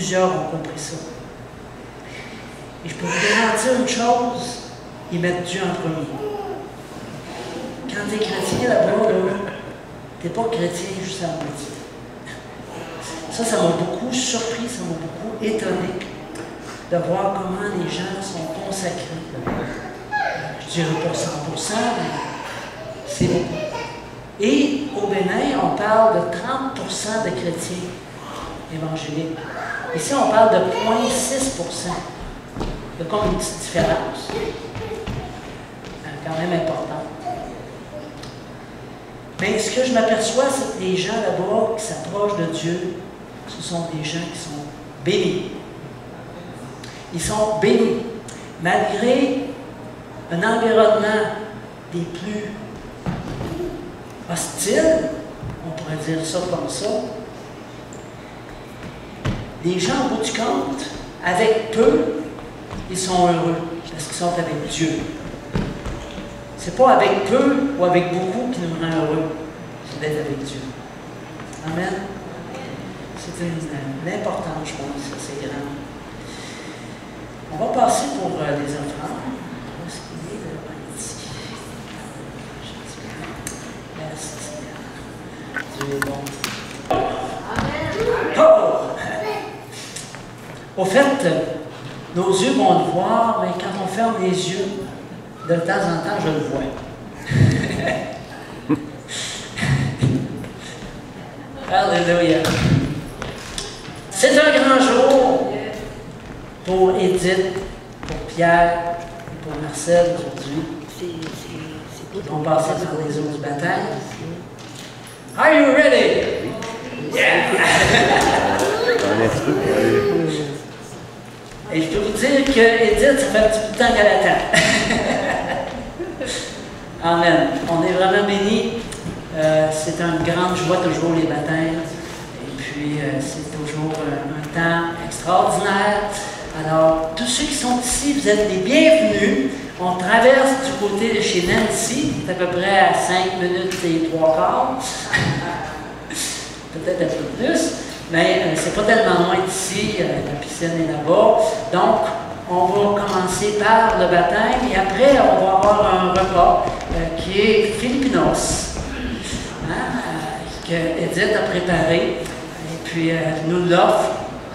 Plusieurs ont compris ça. Et je peux vous garantir une chose, ils mettent Dieu en premier. Quand tu es chrétien là-bas, tu n'es pas chrétien juste à la moitié. Ça m'a beaucoup surpris, ça m'a beaucoup étonné de voir comment les gens sont consacrés. Je dirais pas 100%, mais c'est beaucoup. Et au Bénin, on parle de 30% de chrétiens évangéliques. Ici, on parle de 0,6%. Il y a comme une petite différence, quand même importante. Mais ce que je m'aperçois, c'est que les gens là-bas qui s'approchent de Dieu, ce sont des gens qui sont bénis. Ils sont bénis. Malgré un environnement des plus hostiles, on pourrait dire ça comme ça, les gens, au bout du compte, avec peu, ils sont heureux parce qu'ils sont avec Dieu. C'est pas avec peu ou avec beaucoup qui nous rend heureux, c'est d'être avec Dieu. Amen. C'est une importance, je pense, c'est grand. On va passer pour les offrandes. Où est-ce qu'il est, ici? Merci Seigneur. Dieu est bon. Oh! Au fait, nos yeux vont le voir, mais quand on ferme les yeux, de temps en temps, je le vois. Alléluia. C'est un grand jour pour Edith, pour Pierre et pour Marcel aujourd'hui. Ils vont passer par les eaux du baptême. Are you ready? Yeah! Et je peux vous dire que Edith, ça fait un petit peu de temps qu'elle attend. Amen. On est vraiment bénis. C'est une grande joie toujours les baptêmes. Et puis, c'est toujours un temps extraordinaire. Alors, tous ceux qui sont ici, vous êtes les bienvenus. On traverse du côté de chez Nancy, c'est à peu près à 5 minutes et 3 quarts. Peut-être un peu plus. Mais c'est pas tellement loin d'ici, la piscine est là-bas. Donc, on va commencer par le baptême et après, on va avoir un repas qui est Filipinos, que Edith a préparé et puis nous l'offre.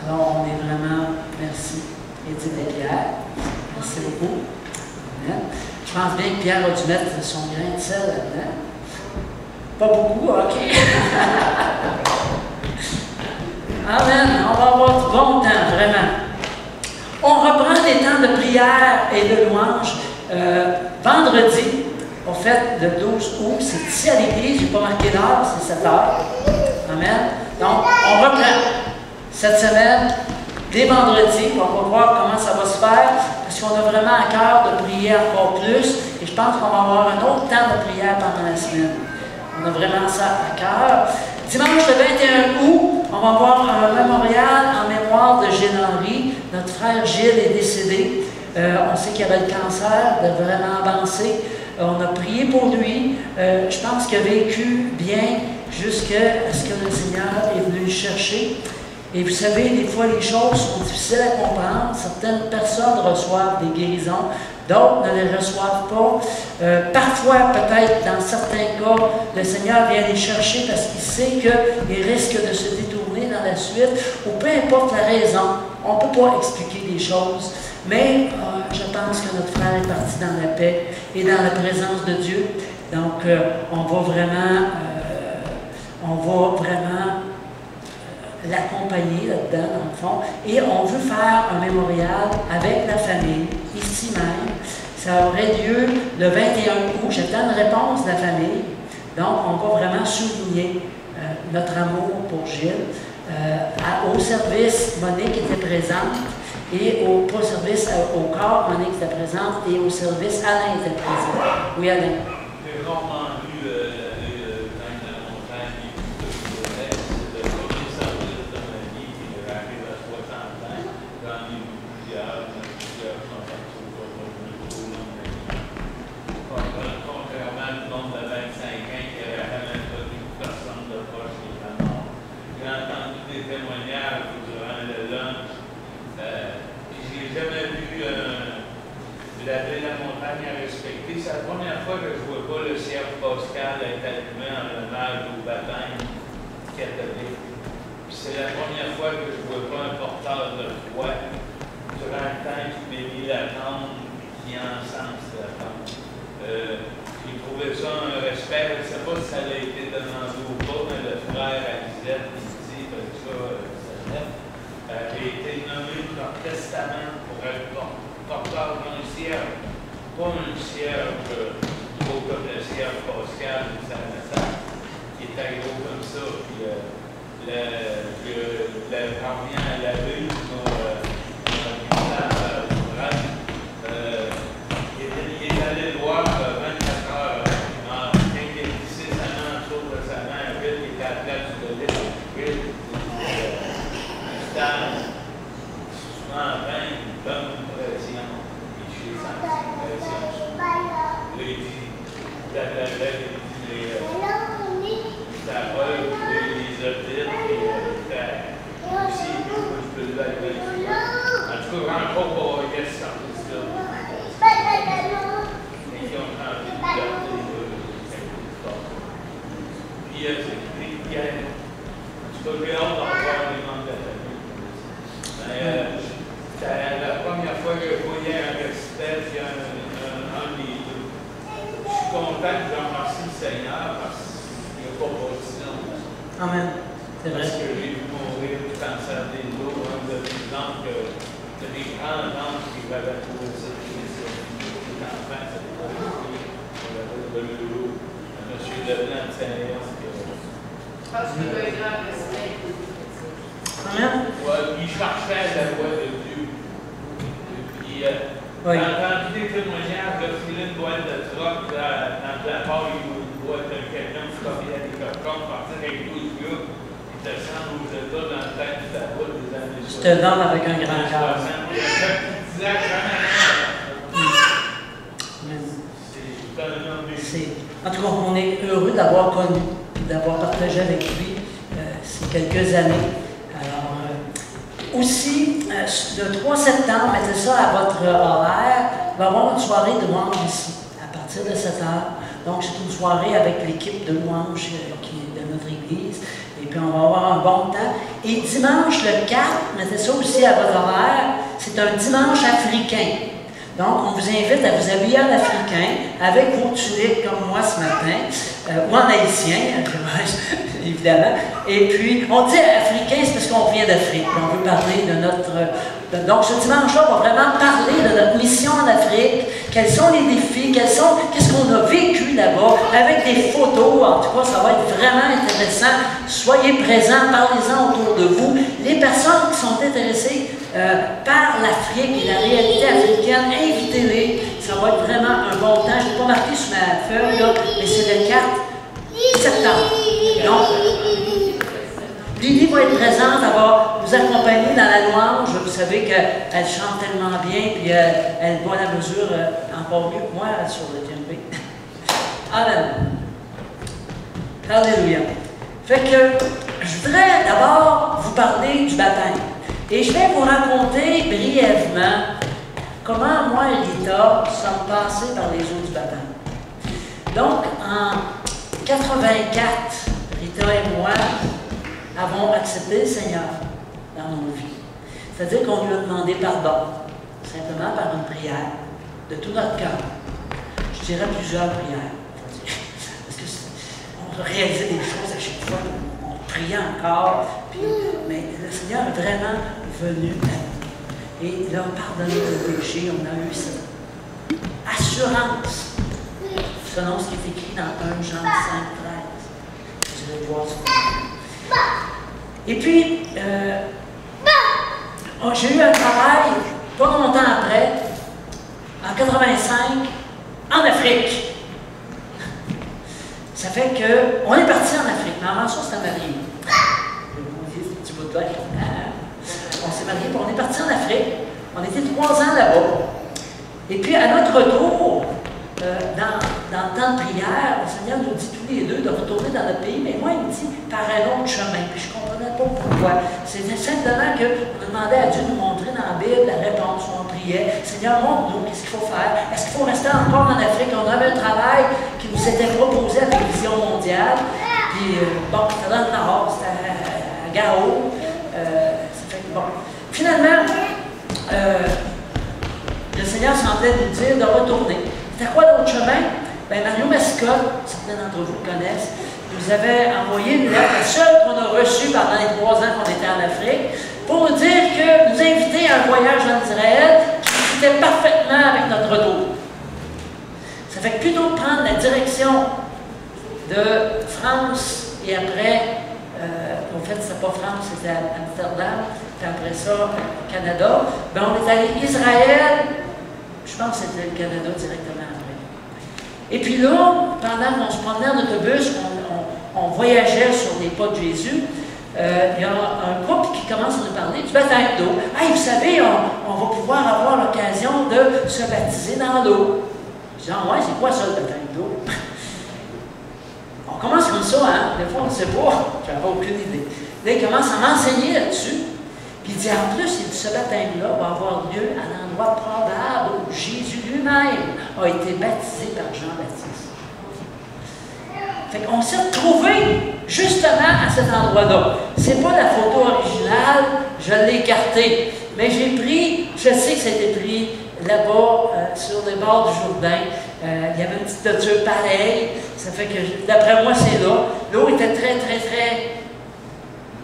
Alors, on est vraiment, merci Edith et Pierre. Merci beaucoup. Amen. Je pense bien que Pierre a dû mettre son grain de sel là-dedans. Pas beaucoup, OK. Amen. On va avoir du bon temps, vraiment. On reprend les temps de prière et de louange vendredi, au fait, le 12 août. C'est ici à l'église, je n'ai pas marqué l'heure, c'est 7 heures. Amen. Donc, on reprend cette semaine, dès vendredi. On va voir comment ça va se faire, parce qu'on a vraiment à cœur de prier encore plus. Et je pense qu'on va avoir un autre temps de prière pendant la semaine. On a vraiment ça à cœur. Dimanche le 21 août, on va avoir un mémorial en mémoire de Gilles Henry. Notre frère Gilles est décédé. On sait qu'il avait le cancer, de vraiment avancer. On a prié pour lui. Je pense qu'il a vécu bien jusqu'à ce que le Seigneur est venu le chercher. Et vous savez, des fois, les choses sont difficiles à comprendre. Certaines personnes reçoivent des guérisons, d'autres ne les reçoivent pas. Parfois, peut-être, dans certains cas, le Seigneur vient les chercher parce qu'il sait qu'ils risquent de se détourner dans la suite, ou peu importe la raison. On ne peut pas expliquer des choses, mais je pense que notre frère est parti dans la paix et dans la présence de Dieu. Donc, on va vraiment l'accompagner là-dedans, dans le fond. Et on veut faire un mémorial avec la famille, ici même. Ça aurait lieu le 21 août. J'attends une réponse de la famille. Donc, on va vraiment souligner notre amour pour Gilles. Au service, Monique était présente. Et au corps, Monique était présente. Et au service, Alain était présent. Oui, Alain. J'ai rarement vu dans la montagne le premier service de ma vie qui arrive à 60 ans. J'en ai vu plusieurs sont partis au contrairement du nombre de 25 ans qui avait jamais connu une personne de proche qui était mort. J'ai entendu des témoignages durant le lunch pascale est allumée en hommage au baptême catholique. C'est la première fois que je ne vois pas un porteur de foi durant le temps qui bénit la tente, qui encense la tente. J'ai trouvé ça un respect. Je ne sais pas si ça a été demandé ou pas, mais le frère Alizette, il dit que ça avait été nommé par testament pour être porteur d'un cierge. Pas un cierge gros comme le cierge pascal de Saint-Nazaire, qui était gros comme ça. Puis, quand on vient à la rue, il est allé le voir 24 heures. Quand il est ici, sa main autour de sa main, il était à la place de l'île. Un stade, souvent 20, une bonne pression. Et chez sans pression. Les audits, aussi, je peux le dire. En tout cas, encore pour Yes, ça et qui ont envie de garder puis, c'est écrit Pierre. En tout cas, j'ai hâte d'en voir les membres de la famille. C'est la première fois que je voyais un récital, il y a un des deux. Je suis content que j'en remercie le Seigneur parce qu'il n'y a pas de silence. Amen. C'est vrai. Parce que j'ai vu mourir du cancer des os, de l'exemple que des grands gens qui avaient trouvé ça, les enfants, ça les a pris, on avait de l'eau, M. Leblanc de Saint-Léon. Je pense qu'il doit être grand respect. Amen. Ouais, il cherchait la voix de Dieu. Puis, Oui. j'ai entendu des témoignages de filer une boîte de troc dans la part où une boîte de quelqu'un qui copiait des cochons, partir avec 12 gars. Descendre aux États dans le temps de la route des années 60. C'est un homme avec un grand cœur. En tout cas, on est heureux d'avoir connu, d'avoir partagé avec lui ces quelques années. Alors, aussi, le 3 septembre, mettez ça à votre horaire, il va y avoir une soirée de louange ici, à partir de 7 h. Donc, c'est une soirée avec l'équipe de louange qui est de notre église. Et puis, on va avoir un bon temps. Et dimanche, le 4, mettez ça aussi à votre horaire, c'est un dimanche africain. Donc, on vous invite à vous habiller en africain, avec vos tuliques comme moi ce matin, ou en haïtien, évidemment. Et puis, on dit africain, c'est parce qu'on vient d'Afrique. On veut parler de notre... donc, ce dimanche-là, on va vraiment parler de notre mission en Afrique. Quels sont les défis, qu'est-ce qu'on a vécu là-bas, avec des photos. En tout cas, ça va être vraiment intéressant. Soyez présents, parlez-en autour de vous. Les personnes qui sont intéressées par l'Afrique et la réalité africaine, invitez-les. Ça va être vraiment un bon temps. Je ne l'ai pas marqué sur ma feuille, là, mais c'est le 4 septembre. Donc, Lily va être présente, elle va vous accompagner dans la louange. Vous savez qu'elle chante tellement bien, puis elle voit la mesure encore mieux que moi sur le djembé. Amen. Alléluia. Fait que je voudrais d'abord vous parler du baptême. Et je vais vous raconter brièvement comment moi et Rita sommes passés par les eaux du baptême. Donc, en 84, Rita et moi avons accepté le Seigneur dans nos vies. C'est-à-dire qu'on lui a demandé pardon, simplement par une prière, de tout notre cœur. Je dirais plusieurs prières. Parce qu'on réalisait des choses à chaque fois, on priait encore, mais le Seigneur est vraiment venu à nous. Et il a pardonné nos péchés, on a eu cette assurance, selon ce qui est écrit dans 1 Jean 5, 13. Vous allez voir ça. Et puis, j'ai eu un travail, pas longtemps après, en 85, en Afrique. Ça fait qu'on est parti en Afrique, mais avant ça, c'était marié. Petit bout de on s'est marié, puis on est parti en Afrique. On était 3 ans là-bas. Et puis, à notre retour, dans le temps de prière, le Seigneur nous dit tous les deux de retourner dans notre pays, mais moi, il me dit par un autre chemin. Puis je ne comprenais pas pourquoi. C'était simplement qu'on demandait à Dieu de nous montrer dans la Bible la réponse. On priait, Seigneur, montre-nous qu'est-ce qu'il faut faire. Est-ce qu'il faut rester encore en Afrique? On avait un travail qui nous s'étaient proposés à la télévision mondiale. Puis, bon, c'était dans le Nord, c'était à Gao. Ça fait que, bon. Finalement, le Seigneur semblait nous dire de retourner. C'était quoi l'autre chemin? Bien, Mario Mascotte, certains d'entre vous le connaissent, nous avait envoyé une lettre, la seule qu'on a reçue pendant les 3 ans qu'on était en Afrique, pour nous dire que nous inviter à un voyage en Israël qui fitait parfaitement avec notre retour. Ça fait que plutôt de prendre la direction de France et après, en fait, c'était pas France, c'était Amsterdam, puis après ça, Canada, bien, on est allé Israël, je pense que c'était le Canada directement après. Et puis là, pendant qu'on se promenait en autobus, on voyageait sur les pas de Jésus, il y a un couple qui commence à nous parler du baptême d'eau. Hey, vous savez, on va pouvoir avoir l'occasion de se baptiser dans l'eau. Je dis, ah ouais, c'est quoi ça le baptême d'eau? On commence comme ça, hein? Des fois, on ne sait pas. Je n'avais aucune idée. Là, il commence à m'enseigner là-dessus. Puis il dit, en plus, ce baptême-là va avoir lieu à l'endroit probable où Jésus lui-même a été baptisé par Jean-Baptiste. Fait qu'on s'est retrouvés justement à cet endroit-là. C'est pas la photo originale, je l'ai écartée. Mais j'ai pris, je sais que ça a été pris là-bas, sur les bords du Jourdain. Il y avait une petite toiture pareille. Ça fait que, d'après moi, c'est là. L'eau était très, très, très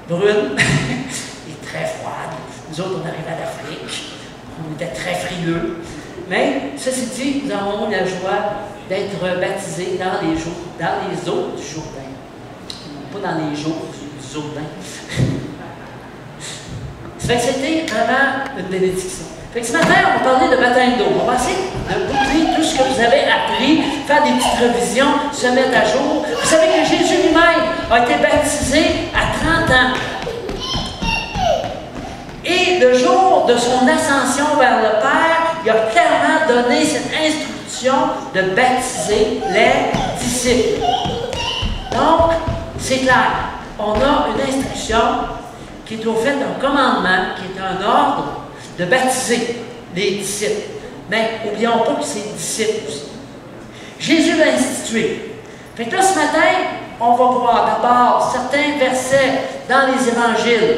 brune et très froide. Nous autres, on arrivait à l'Afrique. On était très frileux. Mais, ceci dit, nous avons eu la joie d'être baptisés dans les eaux du Jourdain. Pas dans les jours du Jourdain. Ça fait que c'était vraiment une bénédiction. Fait que ce matin, on va parler de baptême d'eau. On va essayer de goûter tout ce que vous avez appris, faire des petites révisions, se mettre à jour. Vous savez que Jésus lui-même a été baptisé à 30 ans. Et le jour de son ascension vers le Père, il a clairement donné cette instruction de baptiser les disciples. Donc, c'est clair. On a une instruction qui est au fait un commandement, qui est un ordre de baptiser les disciples. Mais n'oublions pas que c'est disciples aussi. Jésus l'a institué. Fait que là, ce matin, on va voir d'abord certains versets dans les évangiles.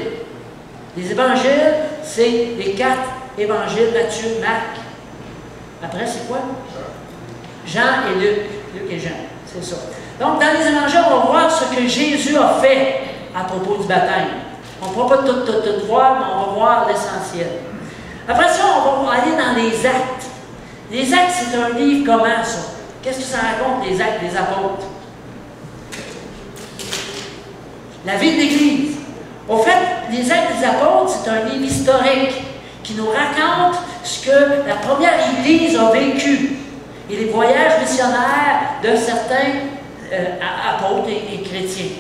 Les évangiles, c'est les 4 évangiles, Matthieu, Marc. Après, c'est quoi? Jean et Luc. Luc et Jean, c'est ça. Donc, dans les évangiles, on va voir ce que Jésus a fait à propos du baptême. On ne pourra pas tout voir, mais on va voir l'essentiel. Après ça, on va aller dans les actes. Les actes, c'est un livre comment, ça? Qu'est-ce que ça raconte, les actes des apôtres? La vie de l'Église. Au fait, les actes des apôtres, c'est un livre historique qui nous raconte ce que la première Église a vécu et les voyages missionnaires de certains apôtres et chrétiens.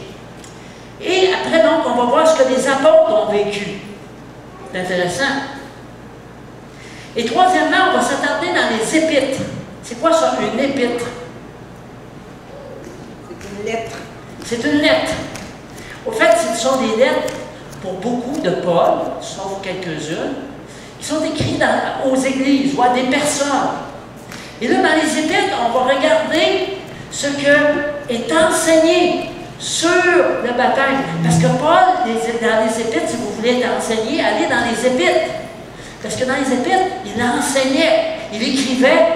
Et après, donc, on va voir ce que les apôtres ont vécu. C'est intéressant. Et troisièmement, on va s'attarder dans les épîtres. C'est quoi ça, une épître? C'est une lettre. C'est une lettre. Au fait, ce sont des lettres pour beaucoup de Paul, sauf quelques-unes, qui sont écrites aux églises ou à des personnes. Et là, dans les épîtres, on va regarder ce que est enseigné sur le baptême. Parce que Paul, dans les épîtres, si vous voulez être enseigné, allez dans les épîtres. Parce que dans les épîtres, il enseignait, il écrivait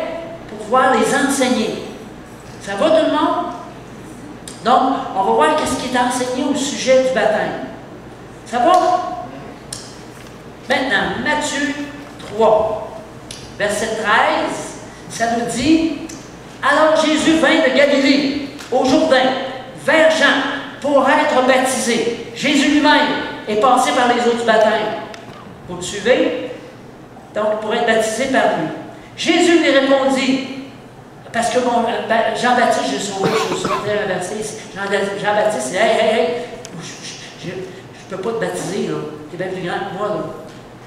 pour pouvoir les enseigner. Ça va tout le monde? Donc, on va voir ce qui est enseigné au sujet du baptême. Ça va? Maintenant, Matthieu 3, verset 13, ça nous dit « Alors Jésus vint de Galilée, au Jourdain, vers Jean, pour être baptisé. Jésus lui-même est passé par les eaux du baptême. » Vous me suivez? Donc, pour être baptisé par lui. Jésus lui répondit, parce que Jean-Baptiste, je souhaiterais inverser. Jean-Baptiste, dit, hey, je ne peux pas te baptiser, là. Tu es bien plus grand que moi, là.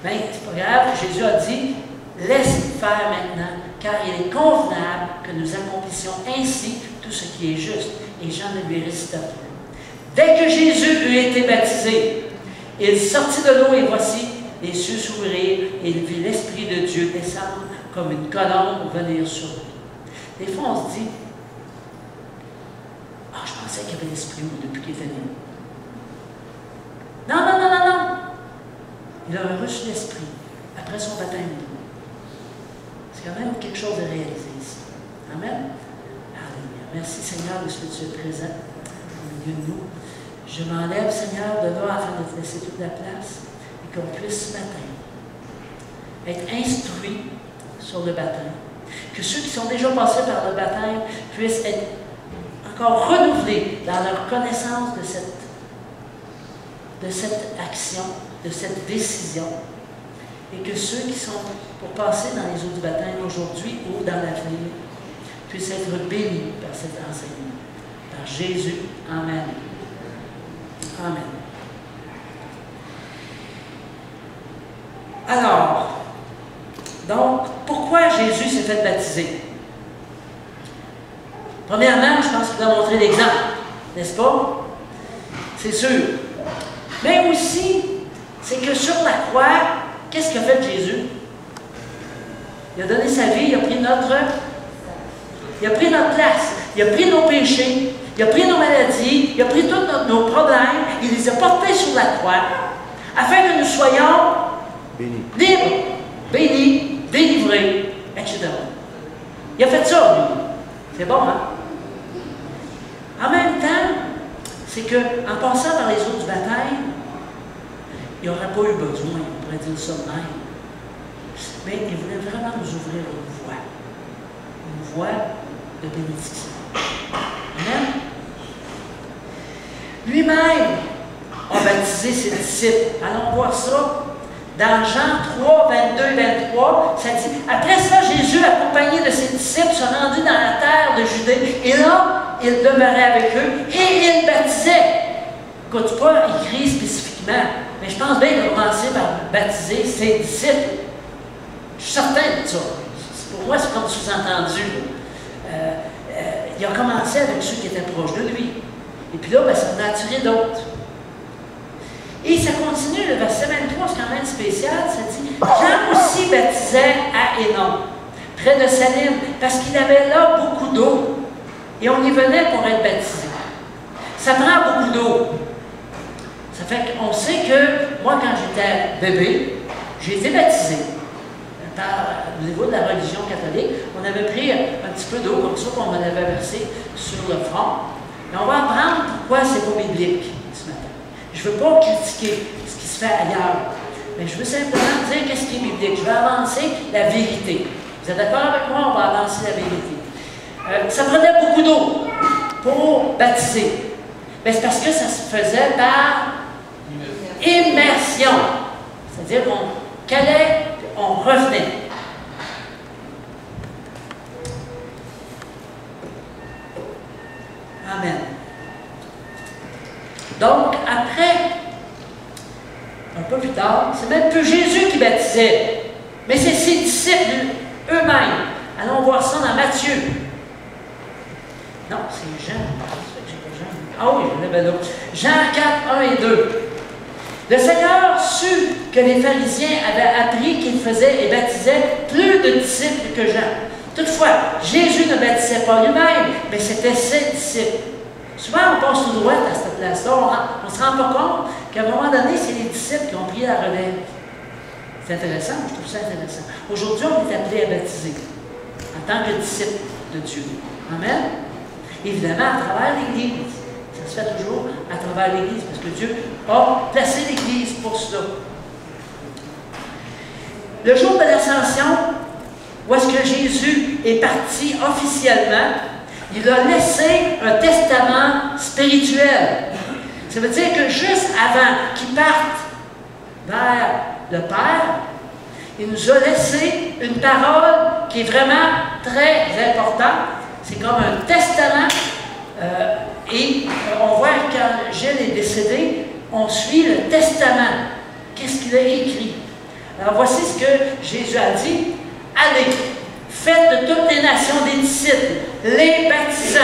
Mais c'est pas grave, Jésus a dit, laisse faire maintenant, car il est convenable que nous accomplissions ainsi tout ce qui est juste. Et Jean ne lui récita plus. Dès que Jésus eut été baptisé, il sortit de l'eau et voici, les cieux s'ouvrirent et il vit l'Esprit de Dieu descendre comme une colombe venir sur lui. Des fois, on se dit, Ah, je pensais qu'il y avait l'Esprit depuis qu'il était né. Non, non, non, non, non. Il a reçu l'Esprit après son baptême d'eau. C'est quand même quelque chose de réalisé ici. Amen. Alléluia. Merci Seigneur de ce que tu es présent au milieu de nous. Je m'enlève, Seigneur, de là afin de te laisser toute la place et qu'on puisse ce matin être instruits sur le baptême. Que ceux qui sont déjà passés par le baptême puissent être encore renouvelés dans leur connaissance de cette action, de cette décision. Et que ceux qui sont pour passer dans les eaux du baptême aujourd'hui ou dans l'avenir puissent être bénis par cet enseignement. Par Jésus. Amen. Amen. Alors, donc, pourquoi Jésus s'est fait baptiser? Premièrement, je pense qu'il a montré l'exemple, n'est-ce pas? C'est sûr. Mais aussi, c'est que sur la croix, qu'est-ce qu'a fait Jésus? Il a donné sa vie, il a pris notre place, il a pris nos péchés, il a pris nos maladies, il a pris tous nos problèmes, il les a portés sur la croix, afin que nous soyons libres, bénis, délivrés, etc. Il a fait ça, lui. C'est bon, hein? En même temps, c'est qu'en passant par les eaux du baptême, il n'aurait pas eu besoin, on pourrait dire ça de même. Mais il voulait vraiment nous ouvrir une voie de bénédiction. Amen? Lui-même a baptisé ses disciples. Allons voir ça. Dans Jean 3, 22 et 23, ça dit, après ça, Jésus, accompagné de ses disciples, se rendit dans la terre de Judée. Et là, il demeurait avec eux et il baptisait. Écoute, pas écrit spécifiquement, mais je pense bien qu'il a commencé par baptiser ses disciples. Je suis certain de ça. Pour moi, c'est comme sous-entendu. Il a commencé avec ceux qui étaient proches de lui. Et puis là, ben, ça en a attiré d'autres. Et ça continue, le verset 23, c'est quand même spécial, ça dit « Jean aussi baptisait à Hénon, près de Salim, parce qu'il avait là beaucoup d'eau, et on y venait pour être baptisé. » Ça prend beaucoup d'eau. Ça fait qu'on sait que, moi, quand j'étais bébé, j'ai été baptisé. Au niveau de la religion catholique, on avait pris un petit peu d'eau comme ça, qu'on avait versé sur le front. Mais on va apprendre pourquoi c'est pas biblique ce matin. Je ne veux pas critiquer ce qui se fait ailleurs, mais je veux simplement dire qu'est-ce qui est biblique. Je veux avancer la vérité. Vous êtes d'accord avec moi? On va avancer la vérité. Ça prenait beaucoup d'eau pour baptiser. Mais c'est parce que ça se faisait par immersion. C'est-à-dire qu'on calait, on revenait. Amen. Donc, après, un peu plus tard, c'est même plus Jésus qui baptisait, mais c'est ses disciples eux-mêmes. Allons voir ça dans Matthieu. Non, c'est Jean. Ah oui, je l'avais là. Jean 4, 1 et 2. Le Seigneur sut que les pharisiens avaient appris qu'il faisait et baptisait plus de disciples que Jean. Toutefois, Jésus ne baptisait pas lui-même, mais c'était ses disciples. Souvent, on passe tout droit à cette place-là, on ne se rend pas compte qu'à un moment donné, c'est les disciples qui ont pris la relève. C'est intéressant, je trouve ça intéressant. Aujourd'hui, on est appelé à baptiser en tant que disciple de Dieu. Amen? Évidemment, à travers l'Église. Ça se fait toujours à travers l'Église, parce que Dieu a placé l'Église pour cela. Le jour de l'Ascension, où est-ce que Jésus est parti officiellement, il a laissé un testament spirituel. Ça veut dire que juste avant qu'il parte vers le Père, il nous a laissé une parole qui est vraiment très importante. C'est comme un testament. Et on voit que quand Gilles est décédé, on suit le testament. Qu'est-ce qu'il a écrit? Alors voici ce que Jésus a dit. Allez, faites de toutes les nations des disciples, les baptisant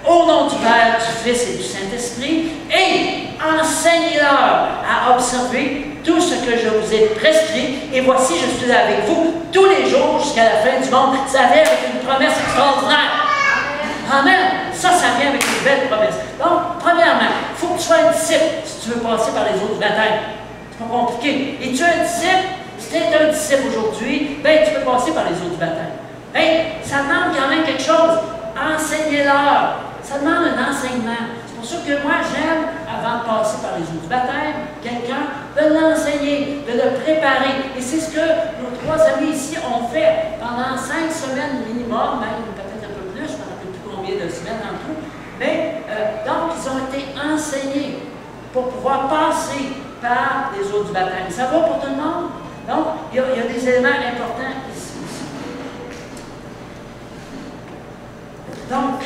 au nom du Père, du Fils et du Saint-Esprit, et enseignez-leur à observer tout ce que je vous ai prescrit. Et voici, je suis là avec vous tous les jours jusqu'à la fin du monde. Ça vient avec une promesse extraordinaire. Amen. Ça vient avec une belle promesse. Donc, premièrement, il faut que tu sois un disciple si tu veux passer par les eaux du baptême. C'est pas compliqué. Et tu es un disciple. Si tu es un disciple aujourd'hui, ben, tu peux passer par les eaux du baptême. Hey, ça demande quand même quelque chose. Enseignez-leur. Ça demande un enseignement. C'est pour ça que moi, j'aime, avant de passer par les eaux du baptême, quelqu'un de l'enseigner, de le préparer. Et c'est ce que nos 3 amis ici ont fait pendant 5 semaines minimum, même peut-être un peu plus, je ne me rappelle plus combien de semaines en tout. Mais donc, ils ont été enseignés pour pouvoir passer par les eaux du baptême. Ça va pour tout le monde? Donc, il y a des éléments importants ici aussi. Donc,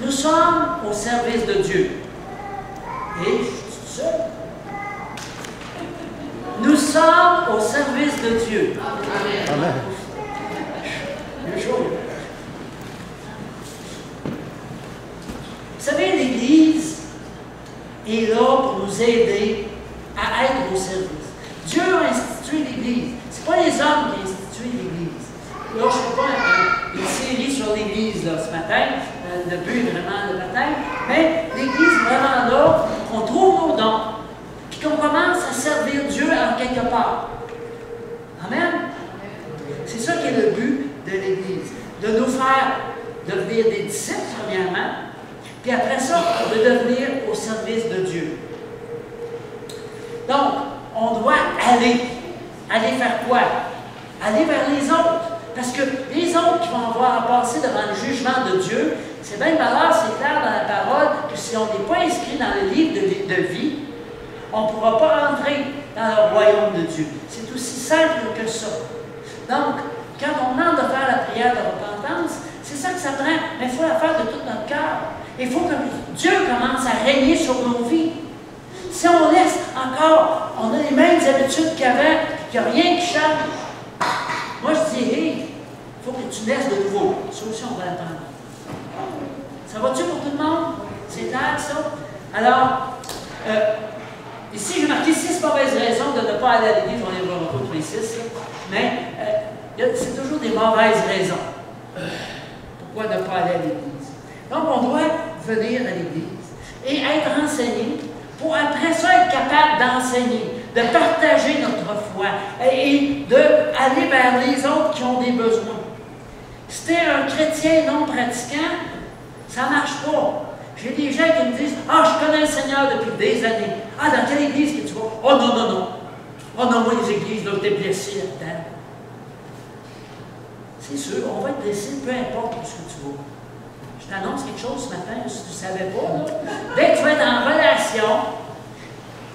nous sommes au service de Dieu. Et je suis tout seul. Nous sommes au service de Dieu. Amen. Le jour. Vous savez, l'Église est là pour nous aider à être au service. Dieu a institué l'Église. Ce n'est pas les hommes qui ont institué l'Église. Là, je ne fais pas une série sur l'Église ce matin. Le but est vraiment le baptême. Mais l'Église est vraiment là, qu'on trouve nos dons, puis qu'on commence à servir Dieu en quelque part. Amen? C'est ça qui est le but de l'Église. De nous faire devenir des disciples, premièrement, puis après ça, de devenir au service de Dieu. Donc, on doit aller. Aller faire quoi? Aller vers les autres. Parce que les autres qui vont avoir à passer devant le jugement de Dieu, c'est bien valeur, c'est clair dans la parole, que si on n'est pas inscrit dans le livre de vie, on ne pourra pas entrer dans le royaume de Dieu. C'est aussi simple que ça. Donc, quand on demande de faire la prière de repentance, c'est ça que ça prend, mais il faut la faire de tout notre cœur. Il faut que Dieu commence à régner sur nos vies. Si on laisse encore, on a les mêmes habitudes qu'avant, qu'il n'y a rien qui change. Moi, je dis, hey, il faut que tu naisses de nouveau. Ça aussi, on va l'attendre. Ça va-tu pour tout le monde? C'est clair, ça? Alors, ici, j'ai marqué 6 mauvaises raisons de ne pas aller à l'église. On les verra pas tous les 6, mais c'est toujours des mauvaises raisons. Pourquoi ne pas aller à l'église? Donc, on doit venir à l'église et être enseigné pour après ça être capable d'enseigner, de partager notre foi et d'aller vers les autres qui ont des besoins. Si tu es un chrétien non pratiquant, ça ne marche pas. J'ai des gens qui me disent « Ah, je connais le Seigneur depuis des années. Ah, dans quelle église que tu vas? Oh non, non, non. Oh non, moi, les églises, là, t'es blessé là-dedans. » C'est sûr, on va être blessé, peu importe où ce que tu vas. Je t'annonce quelque chose ce matin, si tu ne savais pas. Là. Dès que tu vas être en relation,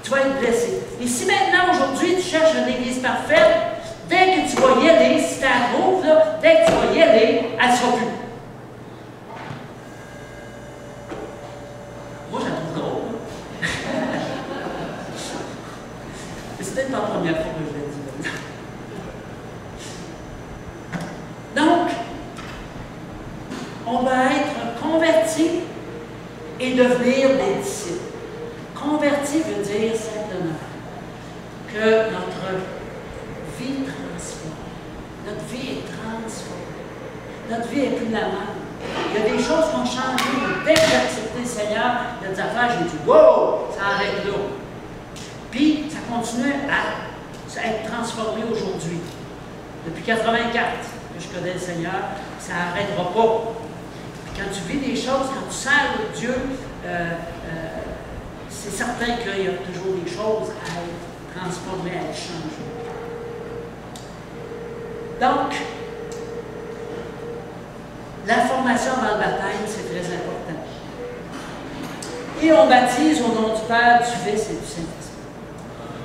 tu vas être blessé. Et si maintenant, aujourd'hui, tu cherches une église parfaite, dès que tu vas y aller, si tu la trouves, là, dès que tu vas y aller, elle ne sera plus. Moi, je la trouve drôle. Mais c'est peut-être pas la première fois que je l'ai dit. Donc, on va être converti et devenir des disciples. Converti veut dire simplement que notre vie transforme. Notre vie est transformée. Notre vie n'est plus la même. Il y a des choses qui ont changé. Dès que j'ai accepté le Seigneur, il y a des affaires, j'ai dit « Wow! » Ça arrête là. Puis, ça continue à être transformé aujourd'hui. Depuis 1984 que je connais le Seigneur, ça n'arrêtera pas. Puis quand tu vis des choses, quand tu sers Dieu, c'est certain qu'il y a toujours des choses à être transformées, à être changées. Donc, la formation avant le baptême, c'est très important. Et on baptise au nom du Père, du Fils et du Saint-Esprit.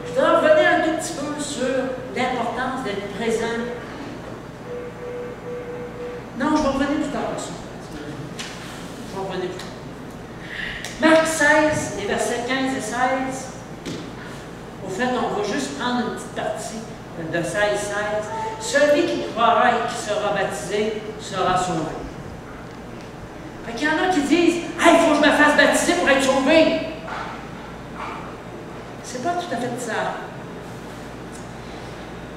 Je voudrais revenir un tout petit peu sur l'importance d'être présent. Non, je vais revenir plus tard là-dessus. Je vais revenir plus tard. Marc 16, les versets 15 et 16. Au fait, on va juste prendre une petite partie de 16, 16. Celui qui croira et qui sera baptisé sera sauvé. Fait qu'il y en a qui disent « Hey, il faut que je me fasse baptiser pour être sauvé. » C'est pas tout à fait ça.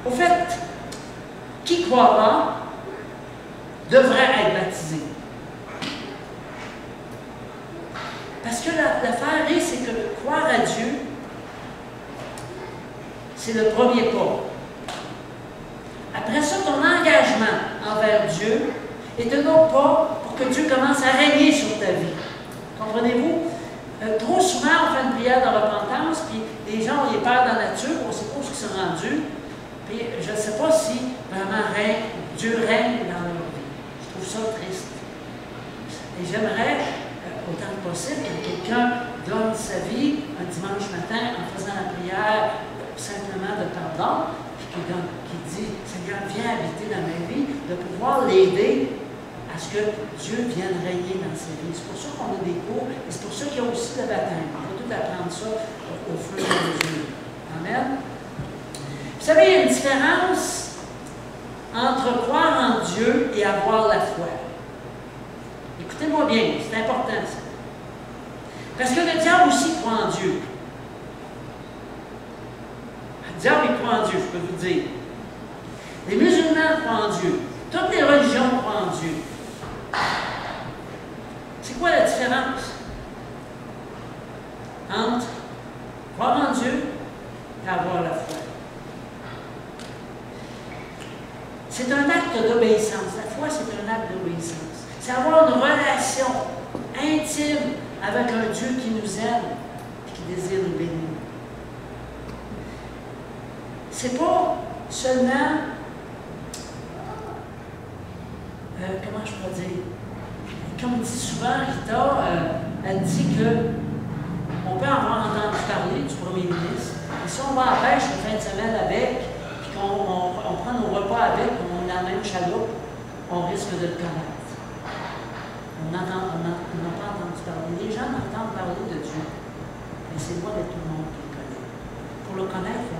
Au fait, qui croira devrait être baptisé. Parce que l'affaire est, c'est que croire à Dieu, c'est le premier pas. Après ça, ton engagement envers Dieu est un autre pas pour que Dieu commence à régner sur ta vie. Comprenez-vous? Trop souvent, on fait une prière de repentance, puis les gens ont les peurs dans la nature, on ne sait pas où ils sont rendus, puis je ne sais pas si vraiment Dieu règne dans leur vie. Je trouve ça triste. Et j'aimerais, autant que possible, que quelqu'un donne sa vie un dimanche matin en faisant la prière simplement de pardon, puis qui dit, Seigneur, viens habiter dans ma vie, de pouvoir l'aider à ce que Dieu vienne régner dans sa vie. C'est pour ça qu'on a des cours, et c'est pour ça qu'il y a aussi le baptême. On va tout apprendre ça au fur et à mesure. Amen. Vous savez, il y a une différence entre croire en Dieu et avoir la foi. Écoutez-moi bien, c'est important ça. Parce que le diable aussi croit en Dieu. Le diable, il croit en Dieu, je peux vous dire. Les musulmans croient en Dieu. Toutes les religions croient en Dieu. C'est quoi la différence entre croire en Dieu et avoir la foi? C'est un acte d'obéissance. La foi, c'est un acte d'obéissance. C'est avoir une relation intime avec un Dieu qui nous aime et qui désire nous bénir. C'est pas seulement, comment je peux dire, comme dit souvent Rita, elle dit qu'on peut avoir entendu parler du premier ministre, et si on va à la pêche une fin de semaine avec, puis qu'on prend nos repas avec, on est dans la même chaloupe, on risque de le connaître. On n'a pas entendu parler. Les gens entendent parler de Dieu, mais c'est loin de tout le monde qui le connaît. Pour le connaître, il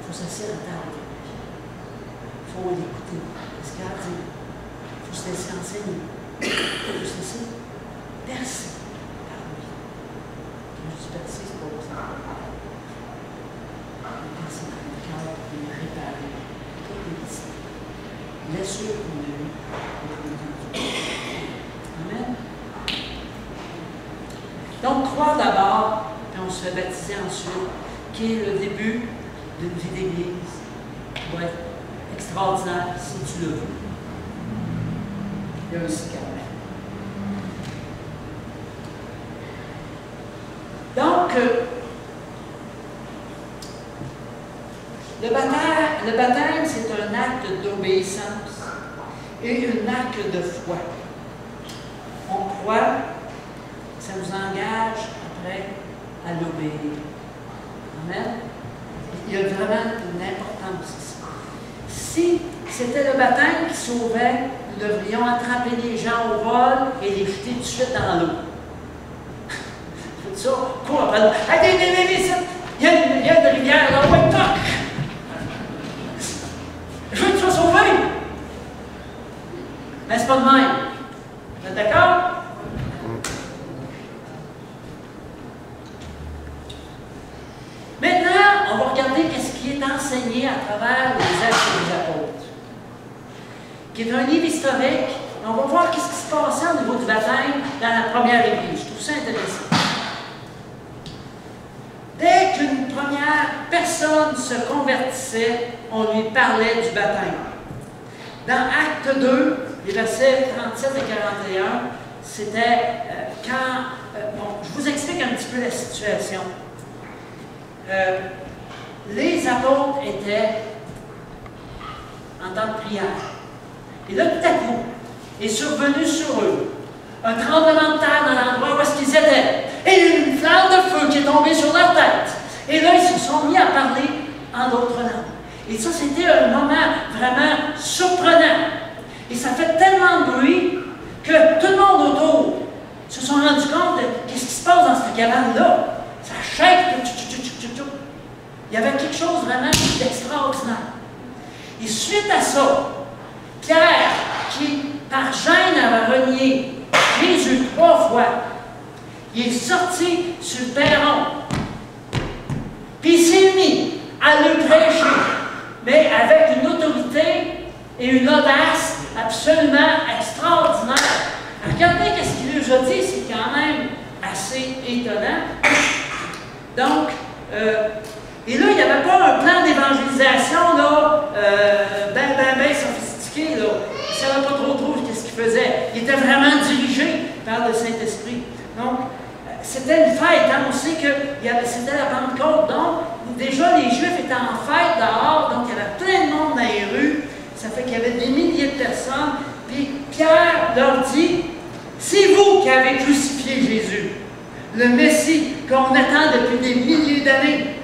faut s'asseoir à table avec lui. Il faut l'écouter. Qu'est-ce qu'il a à dire? Il faut se laisser enseigner. Il faut se laisser percer par lui. Quand je dis percer, c'est pas ça. Percer dans le cœur pour le réparer. Tout est ici. Laisse-le qu'on a eu pour le temps. Amen. Donc, croire d'abord, puis on se fait baptiser ensuite, qui est le début d'une vie d'église, va être extraordinaire si tu le veux. Il y a aussi quand même. Donc, le baptême, c'est un acte d'obéissance et un acte de foi. On croit, ça nous engage après à l'obéir. Amen. Il y a vraiment une importance ici. Si c'était le baptême qui sauvait, nous devrions attraper les gens au vol et les jeter tout de suite dans l'eau. Tout ça, cours après l'eau. Hey, il y a une rivière là, ouais, toc! Je veux que tu sois sauvé! Mais c'est pas de même. Vous êtes d'accord? Maintenant, on va regarder ce qui est enseigné à travers les Actes des Apôtres, qui est un livre historique. On va voir ce qui se passait au niveau du baptême dans la première Église. Je trouve ça intéressant. Dès qu'une première personne se convertissait, on lui parlait du baptême. Dans Acte 2, les versets 37 et 41, c'était bon, je vous explique un petit peu la situation. Les apôtres étaient en temps de prière. Et là, tout à coup, est survenu sur eux un tremblement de terre dans l'endroit où est-ce qu'ils étaient. Et il y a eu une flamme de feu qui est tombée sur leur tête. Et là, ils se sont mis à parler en d'autres langues. Et ça, c'était un moment vraiment surprenant. Et ça fait tellement de bruit que tout le monde autour se sont rendus compte de qu'est-ce qui se passe dans cette cabane-là. Ça shake. Il y avait quelque chose vraiment d'extraordinaire. Et suite à ça, Pierre, qui par gêne avait renié Jésus 3 fois, il est sorti sur le perron. Puis il s'est mis à le prêcher, mais avec une autorité et une audace absolument extraordinaire. Regardez ce qu'il nous a dit, c'est quand même assez étonnant. Donc, et là, il n'y avait pas un plan d'évangélisation ben sophistiqué. Là. Il ne savait pas trop ce qu'il faisait. Il était vraiment dirigé par le Saint-Esprit. Donc, c'était une fête. Hein? On sait que c'était la Pentecôte. Donc, déjà, les Juifs étaient en fête dehors. Donc, il y avait plein de monde dans les rues. Ça fait qu'il y avait des milliers de personnes. Puis Pierre leur dit, c'est vous qui avez crucifié Jésus, le Messie qu'on attend depuis des milliers d'années.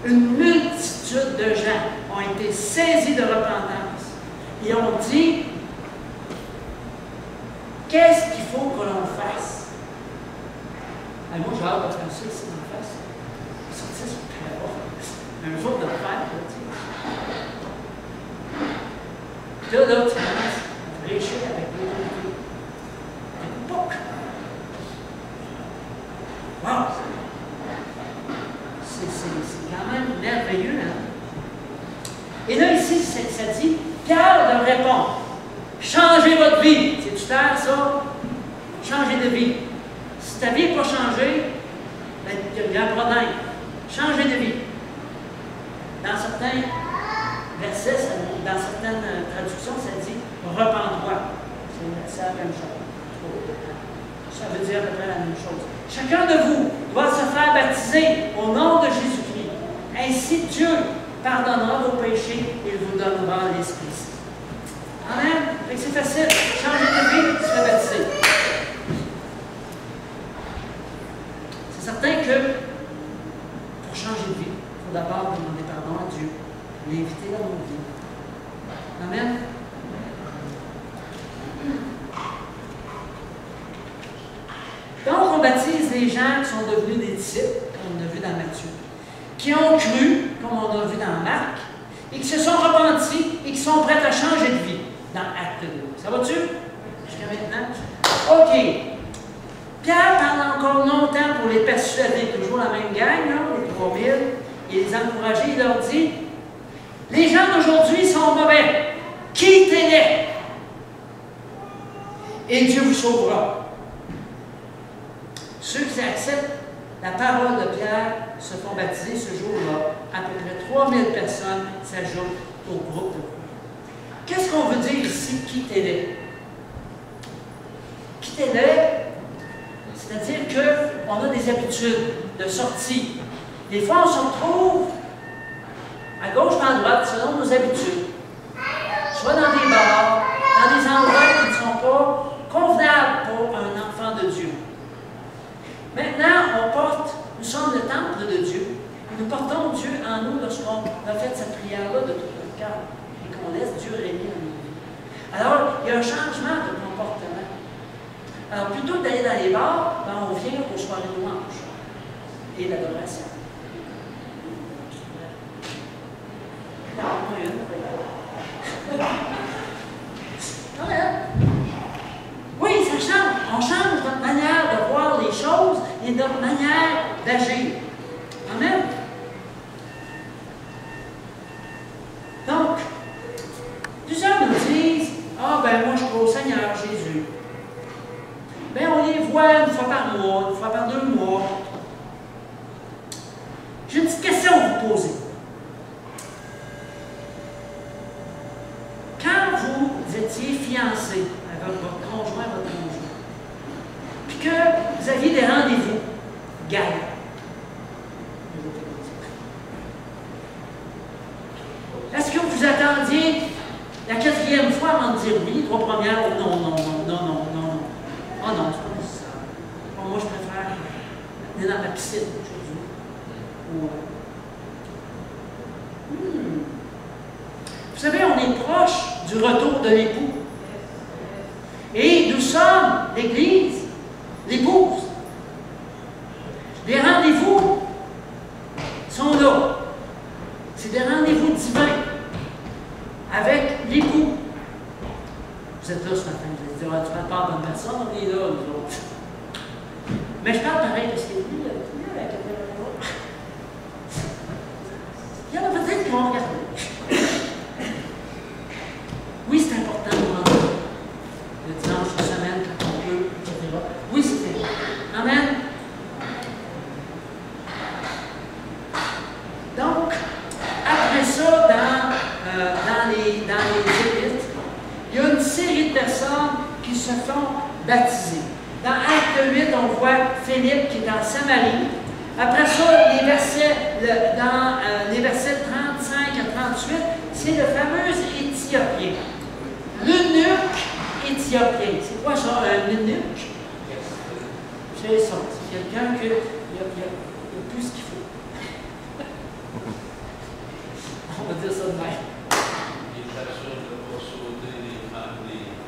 Une multitude de gens ont été saisis de repentance et ont dit, qu'est-ce qu'il faut que l'on fasse? Et moi, j'ai hâte de faire ça ici en face. Sortir sur le terrain. Un jour de le faire, tu sais. Là, tu commences à réfléchir avec l'autorité. Une boucle. Wow! C'est quand même merveilleux, hein? Et là, ici, ça dit, Pierre leur répond, changez votre vie. C'est-tu clair, ça? Changez de vie. Si ta vie n'est pas changée, ben, il y a un problème. Changez de vie. Dans certains versets, dans certaines traductions, ça dit repens-toi. C'est la même chose. Ça veut dire à peu près la même chose. Chacun de vous doit se faire baptiser au nom de Jésus-Christ. Ainsi, Dieu pardonnera vos péchés et vous donnera l'Esprit Saint. Amen. C'est facile. Changer de vie, se faire baptiser. C'est certain que pour changer de vie, il faut d'abord demander pardon à Dieu, l'inviter dans nos vies. Amen. Donc, on baptise les gens qui sont devenus des disciples, comme on a vu dans Matthieu, qui ont cru, comme on a vu dans Marc, et qui se sont repentis et qui sont prêts à changer de vie dans Acte 2. Ça va-tu? Jusqu'à maintenant? OK. Pierre parle encore longtemps pour les persuader, toujours la même gang, là, les 3000, et les encourager. Il leur dit, les gens d'aujourd'hui sont mauvais. Quittez-les. Et Dieu vous sauvera. Ceux qui acceptent la parole de Pierre se font baptiser ce jour-là. À peu près 3000 personnes s'ajoutent au groupe de croyants. Qu'est-ce qu'on veut dire ici, quittez-les? Quittez-les, c'est-à-dire qu'on a des habitudes de sortie. Des fois, on se retrouve à gauche ou à droite selon nos habitudes. Soit dans des bars, dans des endroits qui ne sont pas convenables pour un enfant de Dieu. Maintenant, nous sommes le temple de Dieu. Et nous portons Dieu en nous lorsqu'on a fait cette prière-là de tout notre cœur et qu'on laisse Dieu régner dans nos vies. Alors, il y a un changement de comportement. Alors, plutôt que d'aller dans les bars, ben, on vient aux soirées de louange et l'adoration. Oui, ça change. On change notre manière de voir les choses et notre manière d'agir. Amen. Donc, plusieurs nous disent, ah ben moi je crois au Seigneur Jésus. Ben on les voit une fois par mois, une fois par 2 mois. J'ai une petite question à vous poser. Quand vous étiez fiancé avec votre conjoint, votre conjoint, puis que vous aviez des rendez-vous, gagnants. Est-ce que vous attendiez la 4e fois avant de dire oui, 3 premières, oh non, non, non, non, non, non. Oh non, c'est pas nécessaire. Bon, moi, je préfère aller dans la piscine aujourd'hui. Vous savez, on est proche du retour de l'époux. Et nous sommes, l'Église, l'épouse. Les rendez-vous sont là. C'est des rendez-vous divins avec l'époux. Vous êtes là ce matin, vous allez dire, ah, tu parles pas à bonne personne, on est là, nous autres. Mais je parle pareil parce qu'il y a avec il y en a peut-être qui vont regarder. Oui, c'est important de demander le dimanche de semaine quand on peut se font baptiser. Dans Acte 8, on voit Philippe qui est en Samarie. Après ça, dans les versets 35 à 38, c'est le fameux Éthiopien. L'eunuque éthiopien. C'est quoi ça, un eunuque? C'est ça. C'est quelqu'un qui a plus ce qu'il faut. On va dire ça de même.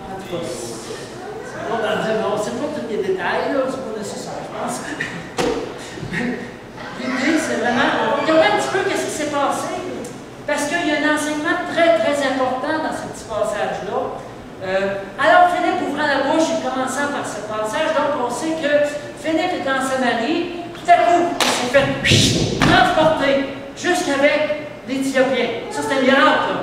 En tout cas, c'est pas tous les détails, là, c'est pas nécessaire, je pense. L'idée, c'est vraiment. Regardez un petit peu ce qui s'est passé, parce qu'il y a un enseignement très, très important dans ce petit passage-là. Alors, Philippe ouvrant la bouche et commençant par ce passage, donc on sait que Philippe est en Samarie, tout à coup, il s'est fait transporter jusqu'avec l'Éthiopien. Ça, c'était un miracle, là.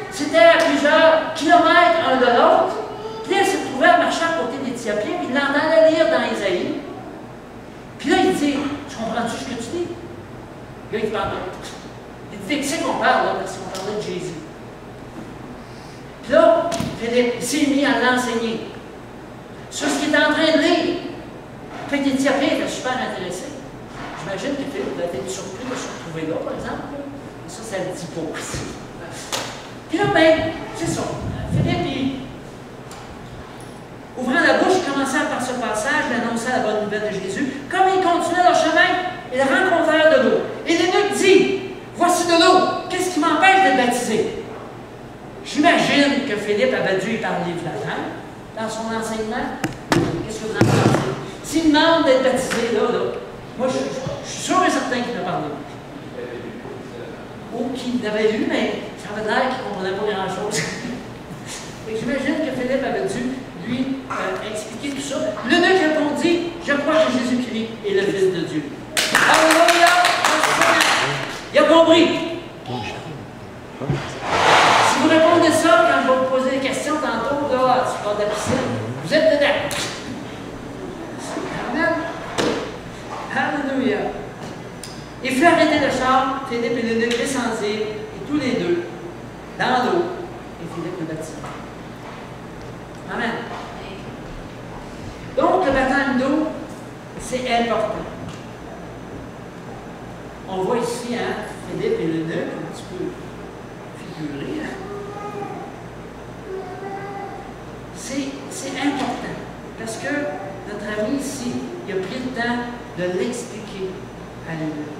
C'était à plusieurs kilomètres un de l'autre. Puis là, il s'est trouvé à marcher à côté de l'Éthiopien, puis il en allait lire dans Isaïe. Puis là, il dit, tu comprends-tu ce que tu dis? Là, il parle. Il dit, qui c'est qu'on parle, là, parce qu'on parlait de Jésus. Puis là, Philippe, il s'est mis à l'enseigner sur ce qu'il est en train de lire. Fait que l'Éthiopien était super intéressé. J'imagine que Philippe doit être surpris de se retrouver là, par exemple. Et ça le dit pas aussi. Puis là, ben, c'est ça. Philippe, il, ouvrant la bouche, il commençait par ce passage d'annoncer la bonne nouvelle de Jésus. Comme ils continuaient leur chemin, ils rencontrèrent de l'eau. Et l'eunuque dit, voici de l'eau, qu'est-ce qui m'empêche d'être baptisé? J'imagine que Philippe avait dû y parler de la langue dans son enseignement. Qu'est-ce que vous en pensez? S'il demande d'être baptisé, là, moi, je suis sûr et certain qu'il a parlé. Ou qu'il l'avait lu, mais ça avait l'air qu'il ne comprenait pas grand-chose. J'imagine que Philippe avait dû lui expliquer tout ça. L'eunuque répondit, je crois que Jésus-Christ est le Fils de Dieu. Alléluia! Il a compris. Si vous répondez ça quand je vais vous poser des questions tantôt, là, tu parles de la piscine, vous êtes dedans. Amen. Alléluia. Il fut arrêté le char, Philippe et l'eunuque descendirent, et tous les deux, dans l'eau, et Philippe le baptisa. Amen. Donc, le baptême d'eau, c'est important. On voit ici, hein, Philippe et l'eunuque, un petit peu figuré. C'est important, parce que notre ami ici, il a pris le temps de l'expliquer à l'eunuque.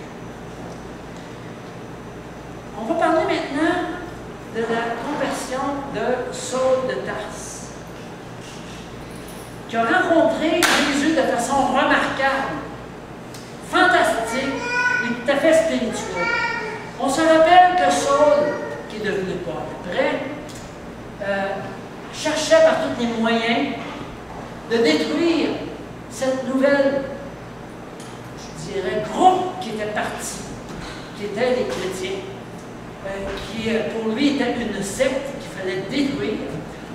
On va parler maintenant de la conversion de Saul de Tarse, qui a rencontré Jésus de façon remarquable, fantastique et tout à fait spirituelle. On se rappelle que Saul, qui est devenu Paul après, cherchait par tous les moyens de détruire cette nouvelle, je dirais, groupe qui était parti, qui étaient les chrétiens. Qui pour lui était une secte qu'il fallait détruire.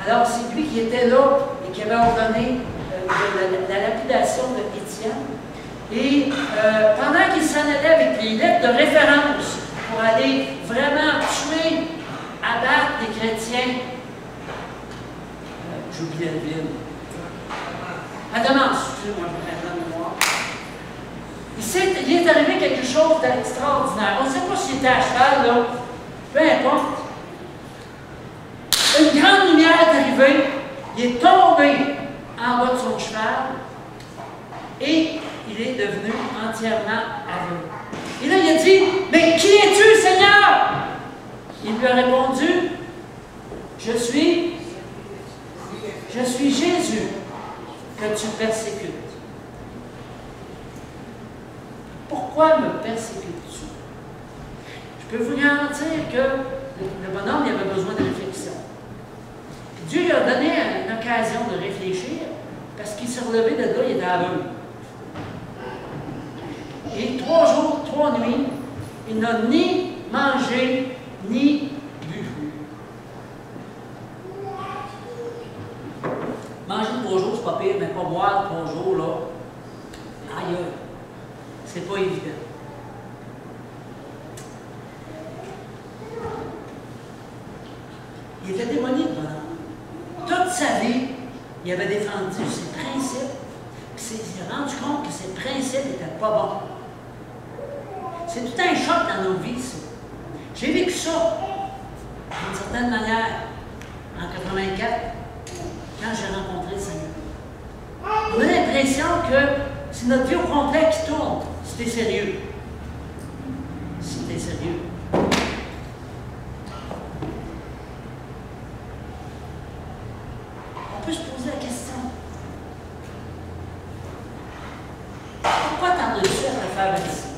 Alors c'est lui qui était là et qui avait ordonné la lapidation de Étienne. Et pendant qu'il s'en allait avec les lettres de référence pour aller vraiment tuer, abattre les chrétiens, j'ai oublié la ville. À Damas, excusez-moi, je vais la mémoire. Il est arrivé quelque chose d'extraordinaire. On ne sait pas s'il était à cheval, là. Peu importe. Une grande lumière est arrivée, il est tombé en bas de son cheval et il est devenu entièrement aveugle. Et là, il a dit, mais qui es-tu, Seigneur? Il lui a répondu, je suis Jésus que tu persécutes. Pourquoi me persécutes-tu? Je peux vous garantir que le bonhomme il avait besoin de réflexion. Puis Dieu lui a donné une occasion de réfléchir parce qu'il s'est relevé de là, il était aveugle. Et 3 jours, 3 nuits, il n'a ni mangé ni bu. Manger 3 jours, c'est pas pire, mais pas boire 3 jours, là, aïe, c'est pas évident. Il était démonique, voilà. Toute sa vie, il avait défendu ses principes, puis il s'est rendu compte que ses principes n'étaient pas bons. C'est tout un choc dans nos vies, ça. J'ai vécu ça, d'une certaine manière, en 84, quand j'ai rencontré le Seigneur. On a l'impression que c'est notre vie au complet qui tourne, si t'es sérieux. Si t'es sérieux. On peut se poser la question. Pourquoi t'en as-tu à te faire baptiser?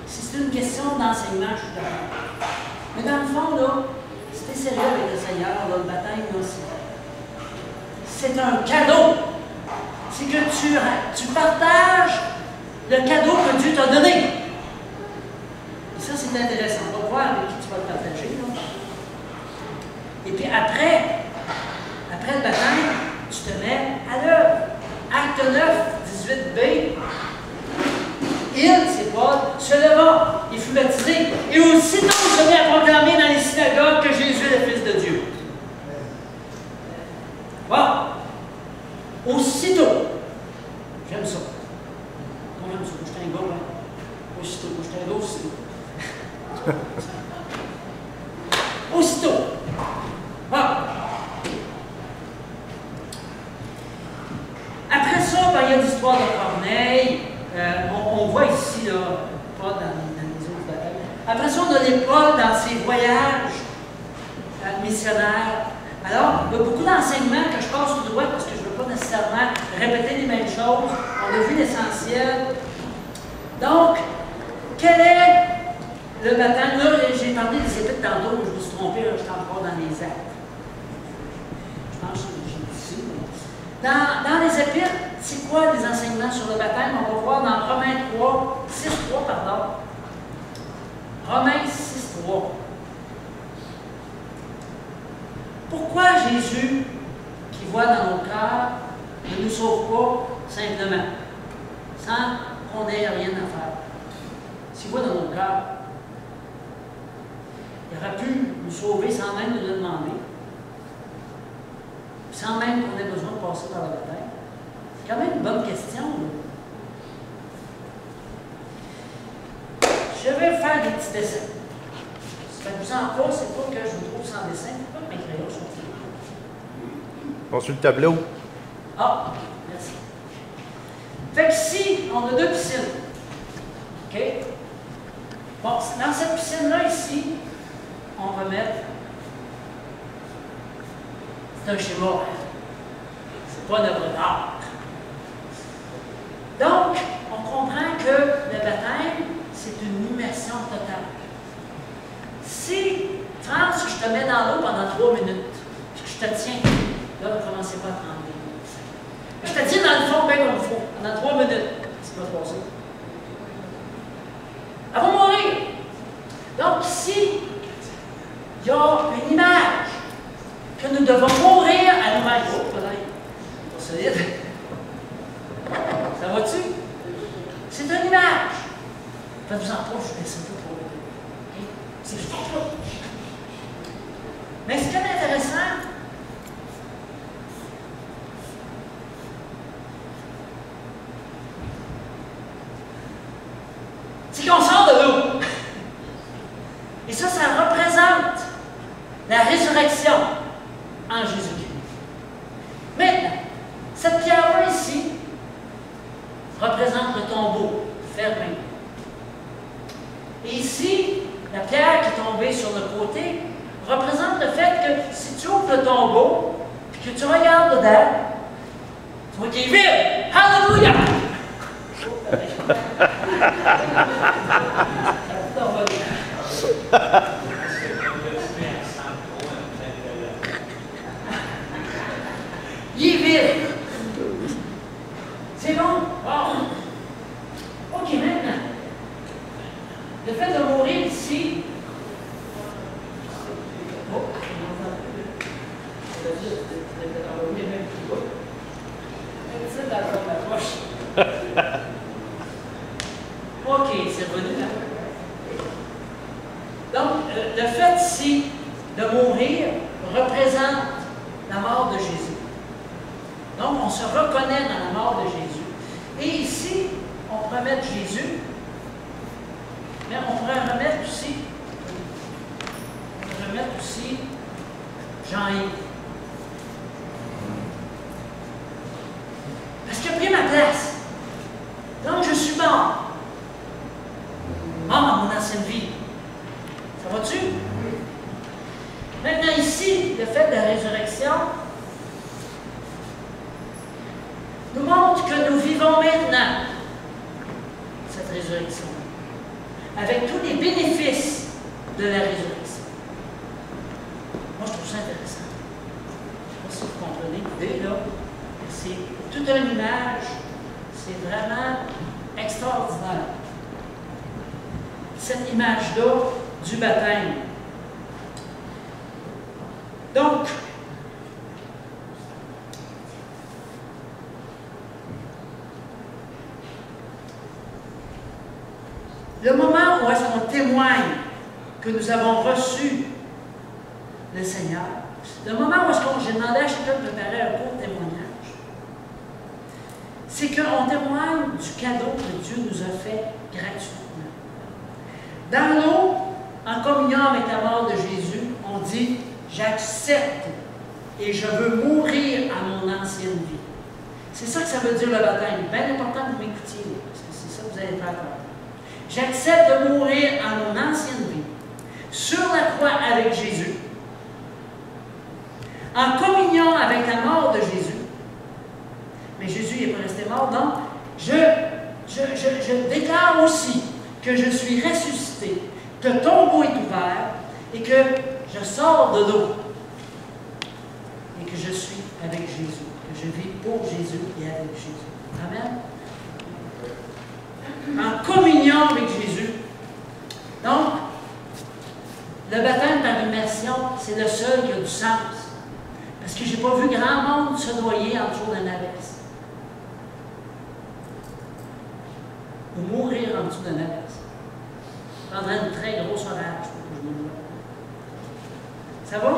Si c'est une question d'enseignement, je suis d'accord. Mais dans le fond, là, si t'es sérieux avec le Seigneur, là, le baptême, là, c'est un cadeau. C'est que tu partages le cadeau que Dieu t'a donné. Et ça, c'est intéressant. On va voir avec qui tu vas le partager. Là. Et puis après le baptême, tu te mets à l'œuvre. Acte 9, 18b. Il, c'est Paul, se leva, il fut baptisé, et aussitôt il se mit à proclamer dans les synagogues que Jésus est le Fils de Dieu. Bon. Aussitôt. J'aime ça. Moi, j'aime ça. Moi, je suis un gars, hein. Aussitôt. Moi, je suis un gars aussitôt. Aussitôt. Bon. Après ça, ben, il y a l'histoire de Corneille. On voit ici, là, pas dans les autres batailles. Après ça, on a les Paul dans ses voyages missionnaires. Alors, il y a beaucoup d'enseignements que je passe tout droit parce que je ne veux pas nécessairement répéter les mêmes choses. On a vu l'essentiel. Donc, quel est le baptême? Là, j'ai parlé des épîtres tantôt, mais je me suis trompé, là, je suis encore dans les actes. Je pense que j'ai dit ici. Dans les épîtres, c'est quoi les enseignements sur le baptême? On va voir dans Romains 6.3, pardon. Romains 6.3. Pourquoi Jésus, qui voit dans nos cœurs, ne nous sauve pas simplement, sans qu'on n'ait rien à faire? S'il voit dans nos cœurs, il aurait pu nous sauver sans même nous le demander, sans même qu'on ait besoin de passer par le baptême. C'est quand même une bonne question. Là. Je vais faire des petits dessins. Ça ne vous en pas, c'est pas que je vous trouve sans dessin. Pourquoi mes crayons sont finis? Bon, sur le tableau. Ah, merci. Fait que si on a deux piscines, OK? Bon, dans cette piscine-là, ici, on va mettre. C'est un schéma. C'est pas notre art. Donc, on comprend que le baptême, c'est une immersion totale. Si, France, je te mets dans l'eau pendant 3 minutes, puis que je te tiens, là, ne commencez pas à trembler. Je te tiens dans le fond, bien comme il faut, pendant 3 minutes. Qu'est-ce qui va se passer? Elle va mourir. Donc, ici, il y a une image que nous devons mourir à nous-mêmes. Oh, peut-être. Pas solide. Ça va-tu? C'est une image. Faites-vous en pas, je vous laisse un peu pour le. C'est juste ça. Mais ce qui est intéressant, c'est qu'on sort de l'eau. Et ça représente la résurrection en Jésus-Christ. Maintenant, cette pierre-là ici représente le tombeau fermé. Et ici, la pierre qui est tombée sur le côté représente le fait que si tu ouvres le tombeau et que tu regardes dedans, tu vois qu'il est vide. Alléluia! Il est vide. C'est bon? Wow. OK, maintenant, le fait de mourir ici, OK, c'est revenu là. Donc, le fait ici de mourir représente remettre Jésus, mais on pourrait remettre aussi Jean-Yves. Parce qu'il a pris ma place. Donc je suis mort. Mort à mon ancienne vie. Ça va-tu? Maintenant ici, le fait de la résurrection nous montre que nous vivons maintenant cette résurrection, avec tous les bénéfices de la résurrection. Moi, je trouve ça intéressant. Je ne sais pas si vous comprenez l'idée, là. C'est toute une image. C'est vraiment extraordinaire. Cette image-là du baptême. Donc, le moment où est-ce qu'on témoigne que nous avons reçu le Seigneur, le moment où est-ce que j'ai demandé à chacun de préparer un court témoignage, c'est qu'on témoigne du cadeau que Dieu nous a fait gratuitement. Dans l'eau, en communion avec la mort de Jésus, on dit « J'accepte et je veux mourir à mon ancienne vie ». C'est ça que ça veut dire le baptême. Bien important que vous m'écoutiez, parce que c'est ça que vous allez faire. J'accepte de mourir à mon ancienne vie, sur la croix avec Jésus, en communion avec la mort de Jésus. Mais Jésus n'est pas resté mort, donc je déclare aussi que je suis ressuscité, que le tombeau est ouvert et que je sors de l'eau et que je suis avec Jésus, que je vis pour Jésus et avec Jésus. Amen. En communion avec Jésus. Donc, le baptême par immersion, c'est le seul qui a du sens. Parce que je n'ai pas vu grand monde se noyer en dessous d'un averse. Ou mourir en dessous d'un averse. Ça prendrait une très grosse orage pour que je me noie. Ça va?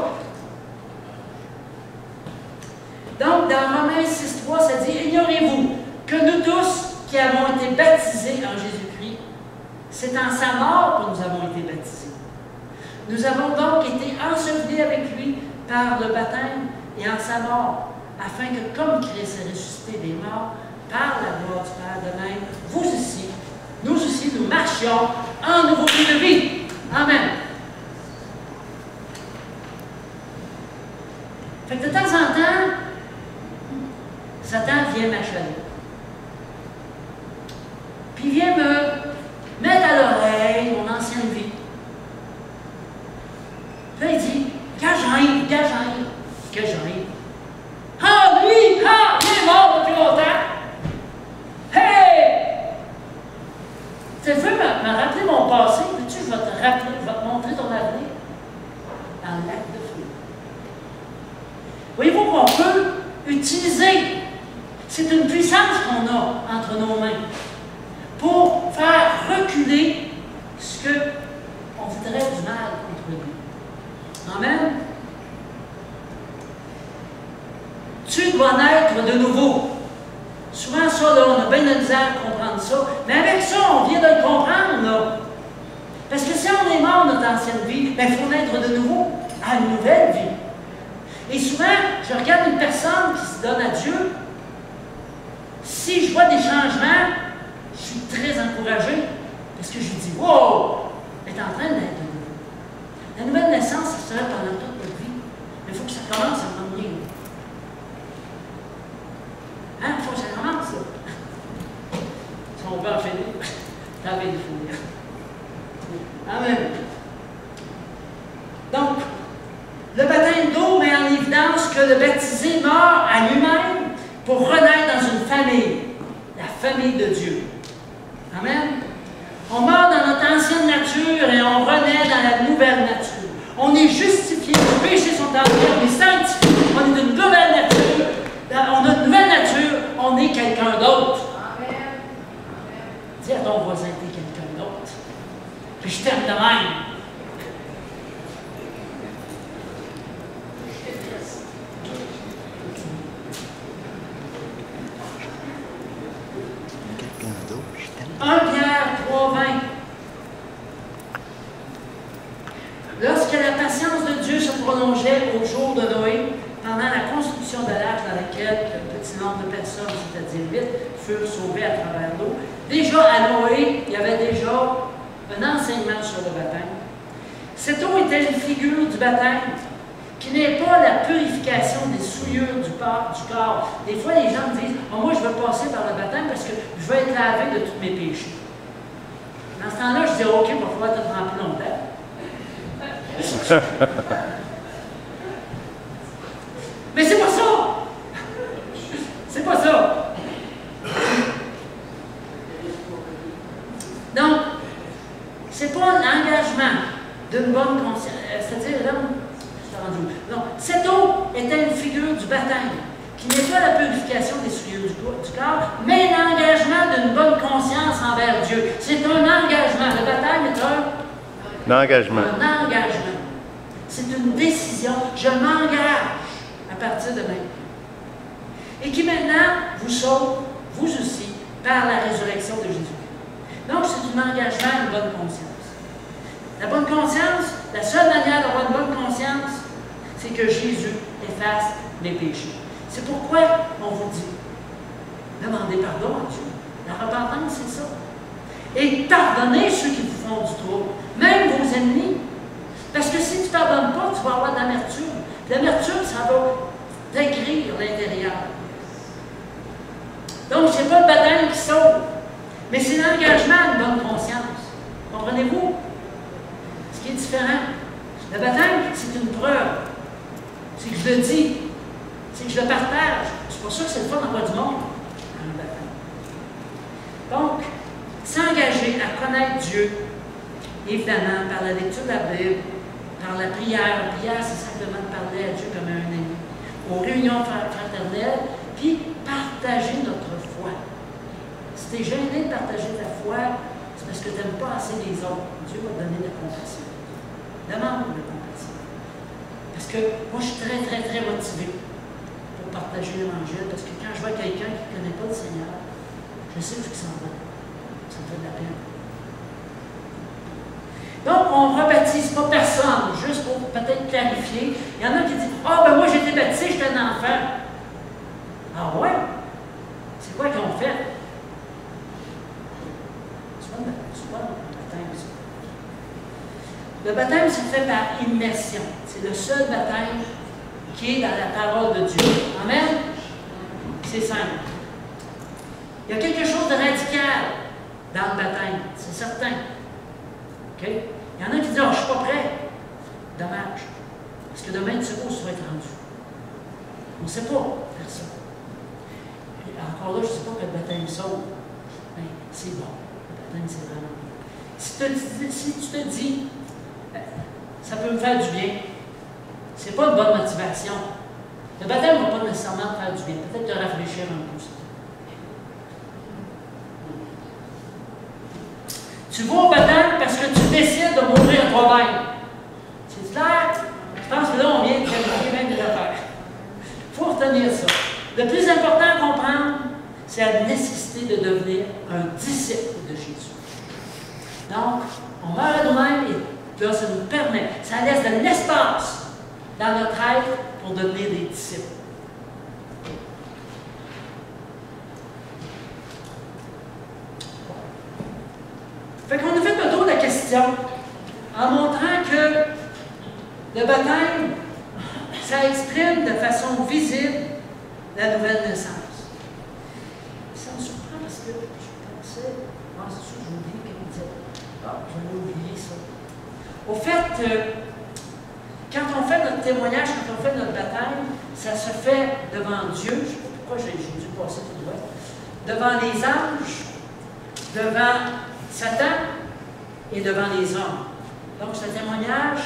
Donc, dans Romains 6,3, ça dit « Ignorez-vous que nous tous qui avons été baptisés en Jésus-Christ, c'est en sa mort que nous avons été baptisés. Nous avons donc été ensevelis avec lui par le baptême et en sa mort, afin que, comme Christ est ressuscité des morts, par la gloire du Père, de même, vous aussi, nous marchions en nouveauté de vie. » Amen. Fait que de temps en temps, Satan vient m'achaler. Puis il vient me mettre à l'oreille mon ancienne vie. Puis là, il dit, que j'arrive. Ah, lui, ah, il est mort depuis longtemps. Hey! Tu veux me rappeler mon passé? Veux-tu, je vais te rappeler, je vais te montrer ton avenir dans le lac de feu. Voyez-vous qu'on peut utiliser, c'est une puissance qu'on a entre nos mains pour faire reculer ce qu'on voudrait du mal contre lui. Amen. Tu dois naître de nouveau. Souvent, ça, là, on a bien de la misère à comprendre ça. Mais avec ça, on vient de le comprendre, là. Parce que si on est mort de notre ancienne vie, bien, il faut naître de nouveau à une nouvelle vie. Et souvent, je regarde une personne qui se donne à Dieu. Si je vois des changements, je suis très encouragé. Parce que je dis, wow, elle est en train de naître de nouveau. La nouvelle naissance, ça sera pendant toute notre vie. Mais il faut que ça commence à m'emmener. Hein? Il faut que ça commence, ça. Si on veut en finir, t'as bien de finir. Amen. Donc, le baptême d'eau met en évidence que le baptisé meurt à lui-même pour renaître dans une famille, la famille de Dieu. Amen. On meurt dans notre ancienne nature et on renaît dans la nouvelle nature. On est justifié, nos péchés sont enlevés, on est sanctifié, on est d'une nouvelle nature. On a une nouvelle nature, on est quelqu'un d'autre. Amen. Dis à ton voisin, t'es quelqu'un d'autre. Puis je t'aime de même. Quelqu'un d'autre, je t'aime. 1 Pierre 3,20. Lorsque la patience de Dieu se prolongeait au jour de Noé, pendant la construction de l'arche dans laquelle un petit nombre de personnes, c'est-à-dire 8, furent sauvées à travers l'eau, déjà à Noé, il y avait déjà un enseignement sur le baptême. Cette eau était une figure du baptême, qui n'est pas la purification des souillures du corps. Des fois, les gens me disent, oh, moi, je veux passer par le baptême parce que je veux être lavé de tous mes péchés. Dans ce temps-là, je dis, OK, il va falloir te tremper longtemps. Mais c'est pas ça! C'est pas ça! Donc, c'est pas l'engagement d'une bonne conscience. C'est-à-dire, non, cette eau était une figure du baptême, qui n'est pas la purification des souillures du corps, mais l'engagement d'une bonne conscience envers Dieu. C'est un engagement. Le baptême est un engagement. Un engagement. C'est une décision. Je m'engage à partir de maintenant. Et qui maintenant vous sauve, vous aussi, par la résurrection de Jésus. Donc, c'est un engagement à une bonne conscience. La bonne conscience, la seule manière d'avoir une bonne conscience, c'est que Jésus efface mes péchés. C'est pourquoi on vous dit, demandez pardon à Dieu. La repentance, c'est ça. Et pardonnez ceux qui vous font du trouble, même vos ennemis. Parce que si tu ne pardonnes pas, tu vas avoir de l'amertume. L'amertume, ça va t'aigrir l'intérieur. Donc, ce n'est pas le baptême qui sauve, mais c'est l'engagement à une bonne conscience. Comprenez-vous? Ce qui est différent. Le baptême, c'est une preuve. C'est que je le dis. C'est que je le partage. C'est pour ça que c'est le fun d'avoir du monde dans le baptême. Donc, s'engager à connaître Dieu, évidemment, par la lecture de la Bible, par la prière. La prière, c'est simplement de parler à Dieu comme à un ami. Aux réunions fraternelles, puis partager notre foi. Si tu es gêné de partager ta foi, c'est parce que tu n'aimes pas assez les autres. Dieu va te donner de la compassion. Demande de compassion. Parce que moi, je suis très, très, très motivé pour partager l'Évangile, parce que quand je vois quelqu'un qui ne connaît pas le Seigneur, je sais où il s'en va. Ça me fait de la peine. Donc, on ne rebaptise pas personne, juste pour peut-être clarifier. Il y en a qui disent, ah, ben moi, j'ai été baptisé, j'étais un enfant. Ah ouais? C'est quoi qu'ils ont fait? C'est pas le baptême, ça. Le baptême se fait par immersion. C'est le seul baptême qui est dans la parole de Dieu. Amen? C'est simple. Il y a quelque chose de radical dans le baptême, c'est certain. OK? Il y en a qui disent, oh, je ne suis pas prêt. Dommage. Parce que demain, tu sais pas où tu vas être rendu. On ne sait pas, personne. Et encore là, je ne dis pas que le baptême sauve. Mais c'est bon. Le baptême, c'est vraiment bon. Si tu te dis, ça peut me faire du bien, c'est pas une bonne motivation. Le baptême ne va pas nécessairement te faire du bien. Peut-être te rafraîchir un peu. Tu vas au baptême parce que tu décides de mourir toi-même. C'est clair? Je pense que là, on vient de qualifier même des affaires. Il faut retenir ça. Le plus important à comprendre, c'est la nécessité de devenir un disciple de Jésus. Donc, on meurt à nous-mêmes et là, ça nous permet, ça laisse de l'espace dans notre être pour devenir des disciples. Fait qu'on a fait le tour de la question en montrant que le baptême, ça exprime de façon visible la nouvelle naissance. Ça me surprend parce que je pensais, c'est sûr, j'ai oublié qu'il me disait, j'avais oublié ça. Au fait, quand on fait notre témoignage, quand on fait notre baptême, ça se fait devant Dieu, je ne sais pas pourquoi j'ai dû passer tout droit, devant les anges, devant Satan et devant les hommes. Donc, c'est un témoignage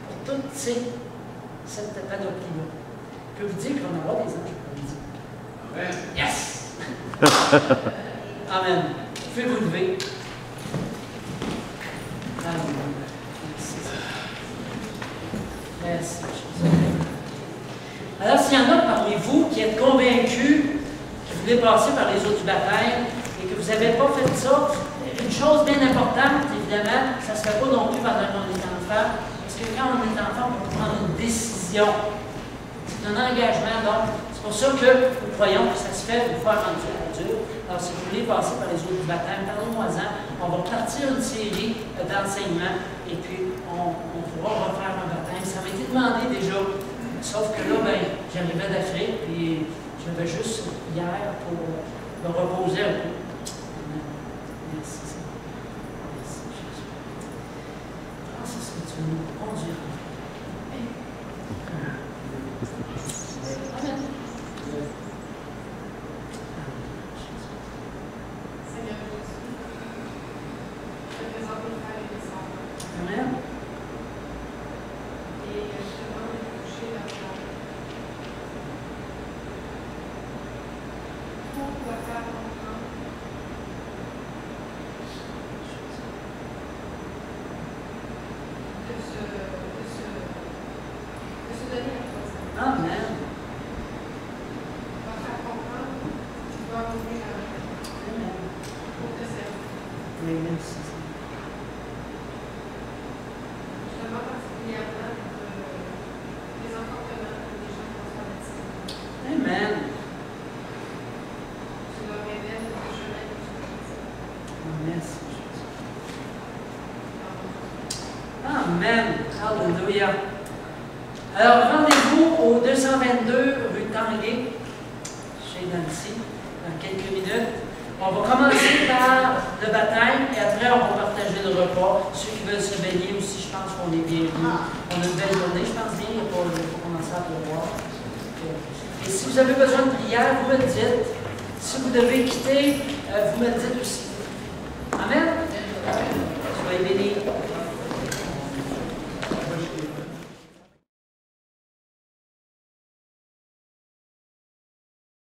pour toute cette panoplie-là. Je peux vous dire qu'on aura des anges après-midi. Amen. Yes! Amen. Vous pouvez vous lever. Amen. Merci. Alors, s'il y en a parmi vous qui êtes convaincus que vous voulez passer par les eaux du baptême et que vous n'avez pas fait ça, une chose bien importante, évidemment, ça ne se fait pas non plus pendant qu'on est enfant, parce que quand on est enfant, on peut prendre une décision. C'est un engagement, donc c'est pour ça que nous croyons que ça se fait une fois rendu adulte. Alors, si vous voulez passer par les eaux du baptême, parlez-moi-en. On va partir une série d'enseignements et puis on pourra refaire un baptême. Ça m'a été demandé déjà, sauf que là, ben, j'arrivais d'Afrique et j'avais juste hier pour me reposer un peu. Merci. Merci, Jésus. Ah, c'est ce que tu nous conduiras. Amen. Seigneur Jésus, je te présente mes frères et mes sœurs. Amen. Et je te demande de toucher leur cœur. Pour leur faire comprendre de se donner à toi, Seigneur. Amen. Leur faire comprendre que tu dois ouvrir la main Amen. pour te servir. Oui, merci. Je demande particulièrement les enfants de des gens qui sont baptisés. Amen. Tu leur révèles le chemin que tu veux. Merci, Jésus. Amen. Alléluia. Alors, rendez-vous au 222 rue Tanguay, chez Nancy, dans quelques minutes. On va commencer par le baptême et après, on va partager le repas. Ceux qui veulent se baigner aussi, je pense qu'on est bienvenus. On a une belle journée, je pense bien, il faut commencer à pleuvoir. Et si vous avez besoin de prière, vous me le dites. Si vous devez quitter, vous me le dites aussi.